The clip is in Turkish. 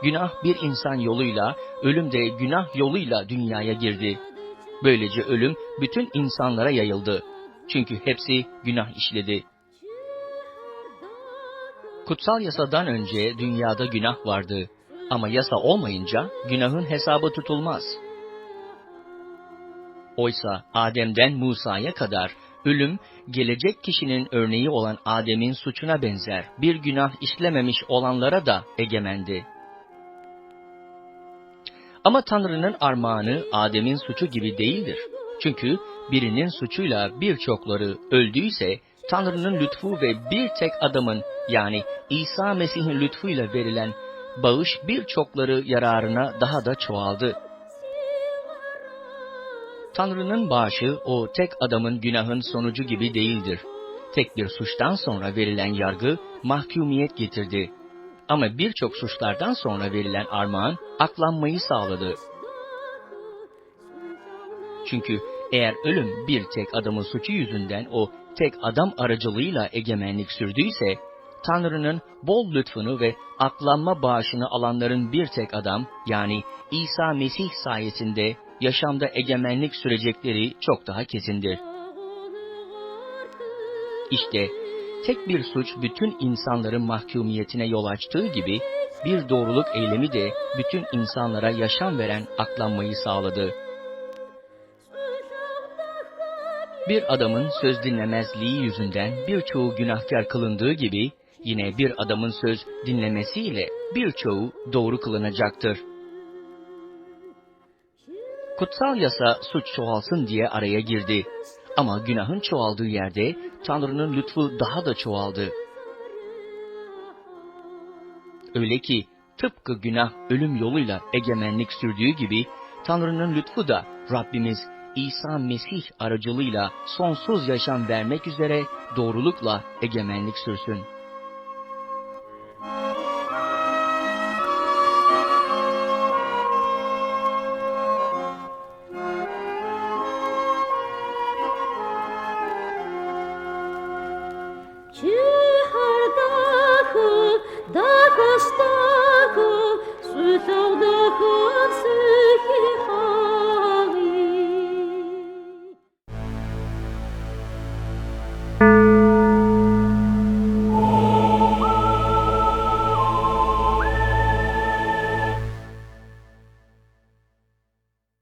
Günah bir insan yoluyla, ölüm de günah yoluyla dünyaya girdi. Böylece ölüm bütün insanlara yayıldı. Çünkü hepsi günah işledi. Kutsal yasadan önce dünyada günah vardı. Ama yasa olmayınca günahın hesabı tutulmaz. Oysa Adem'den Musa'ya kadar ölüm, gelecek kişinin örneği olan Adem'in suçuna benzer bir günah işlememiş olanlara da egemendi. Ama Tanrı'nın armağanı Adem'in suçu gibi değildir. Çünkü birinin suçuyla birçokları öldüyse, Tanrı'nın lütfu ve bir tek adamın, yani İsa Mesih'in lütfuyla verilen bağış birçokları yararına daha da çoğaldı. Tanrı'nın bağışı o tek adamın günahın sonucu gibi değildir. Tek bir suçtan sonra verilen yargı mahkumiyet getirdi. Ama birçok suçlardan sonra verilen armağan aklanmayı sağladı. Çünkü eğer ölüm bir tek adamın suçu yüzünden o tek adam aracılığıyla egemenlik sürdüyse, Tanrı'nın bol lütfunu ve aklanma bağışını alanların bir tek adam, yani İsa Mesih sayesinde yaşamda egemenlik sürecekleri çok daha kesindir. İşte tek bir suç bütün insanların mahkumiyetine yol açtığı gibi, bir doğruluk eylemi de bütün insanlara yaşam veren aklanmayı sağladı. Bir adamın söz dinlemezliği yüzünden birçoğu günahkar kılındığı gibi, yine bir adamın söz dinlemesiyle birçoğu doğru kılınacaktır. Kutsal yasa suç çoğalsın diye araya girdi. Ama günahın çoğaldığı yerde Tanrı'nın lütfu daha da çoğaldı. Öyle ki tıpkı günah ölüm yoluyla egemenlik sürdüğü gibi, Tanrı'nın lütfu da Rabbimiz İsa Mesih aracılığıyla sonsuz yaşam vermek üzere doğrulukla egemenlik sürsün.